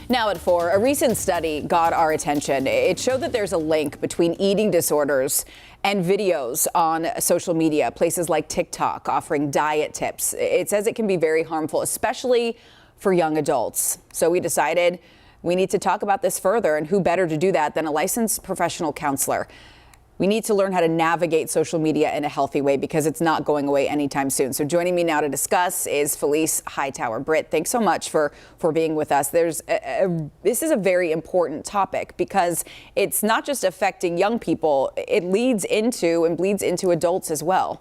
Now at 4, a recent study got our attention. It showed that there's a link between eating disorders and videos on social media, places like TikTok offering diet tips. It says it can be very harmful, especially for young adults. So we decided we need to talk about this further, and who better to do that than a licensed professional counselor. We need to learn how to navigate social media in a healthy way because it's not going away anytime soon. So joining me now to discuss is Felice Hightower. Britt, thanks so much for being with us. This is a very important topic because it's not just affecting young people, it leads into and bleeds into adults as well.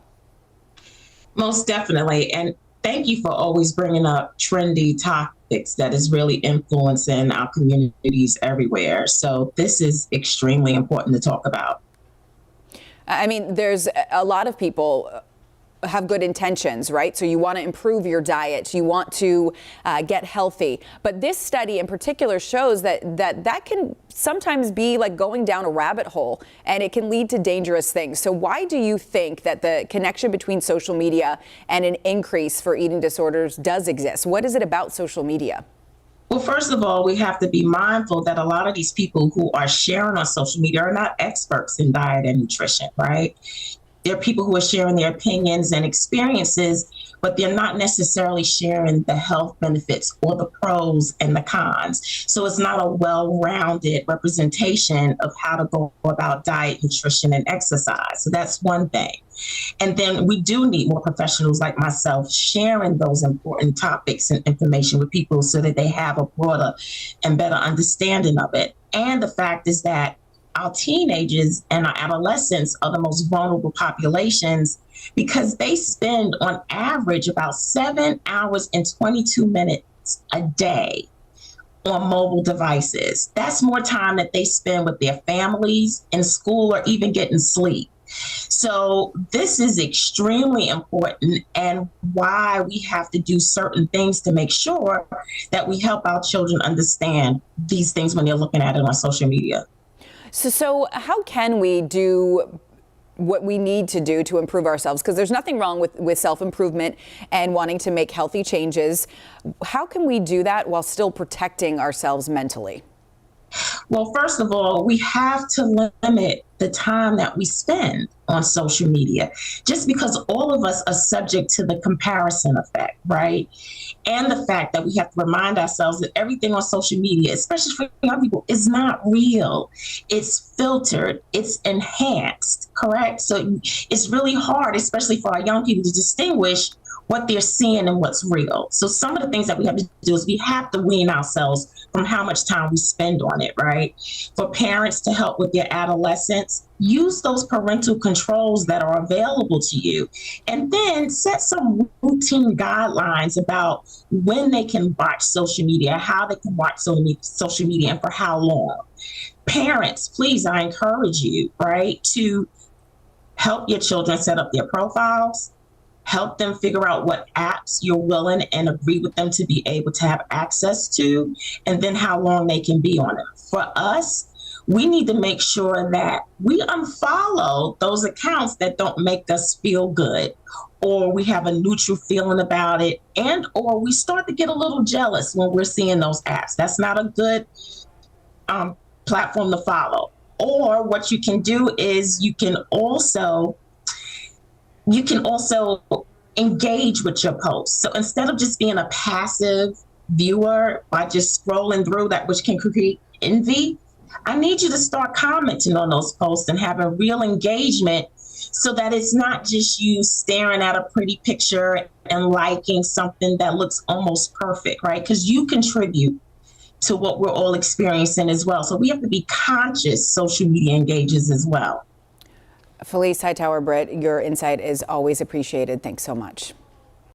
Most definitely. And thank you for always bringing up trendy topics that is really influencing our communities everywhere. So this is extremely important to talk about. I mean, there's a lot of people have good intentions, right? So you want to improve your diet, you want to get healthy. But this study in particular shows that can sometimes be like going down a rabbit hole, and it can lead to dangerous things. So why do you think that the connection between social media and an increase for eating disorders does exist? What is it about social media? Well, first of all, we have to be mindful that a lot of these people who are sharing on social media are not experts in diet and nutrition, right? They're people who are sharing their opinions and experiences, but they're not necessarily sharing the health benefits or the pros and the cons. So it's not a well-rounded representation of how to go about diet, nutrition, and exercise. So that's one thing. And then we do need more professionals like myself sharing those important topics and information with people so that they have a broader and better understanding of it. And the fact is that our teenagers and our adolescents are the most vulnerable populations because they spend on average about 7 hours and 22 minutes a day on mobile devices. That's more time that they spend with their families, in school, or even getting sleep. So this is extremely important, and why we have to do certain things to make sure that we help our children understand these things when they're looking at it on social media. So how can we do what we need to do to improve ourselves? Because there's nothing wrong with self-improvement and wanting to make healthy changes. How can we do that while still protecting ourselves mentally? Well, first of all, we have to limit the time that we spend on social media, just because all of us are subject to the comparison effect, right? And the fact that we have to remind ourselves that everything on social media, especially for young people, is not real. It's filtered, it's enhanced, correct? So it's really hard, especially for our young people, to distinguish what they're seeing and what's real. So some of the things that we have to do is we have to wean ourselves from how much time we spend on it, right? For parents to help with their adolescents, use those parental controls that are available to you, and then set some routine guidelines about when they can watch social media, how they can watch social media, and for how long. Parents, please, I encourage you, right, to help your children set up their profiles, help them figure out what apps you're willing and agree with them to be able to have access to, and then how long they can be on it. For us, we need to make sure that we unfollow those accounts that don't make us feel good, or we have a neutral feeling about it, and or we start to get a little jealous when we're seeing those apps. That's not a good platform to follow. Or what you can do is you can also engage with your posts. So instead of just being a passive viewer by just scrolling through that, which can create envy, I need you to start commenting on those posts and having real engagement, so that it's not just you staring at a pretty picture and liking something that looks almost perfect, right? Because you contribute to what we're all experiencing as well. So we have to be conscious social media engagers as well. Felice Hightower, Britt, your insight is always appreciated. Thanks so much.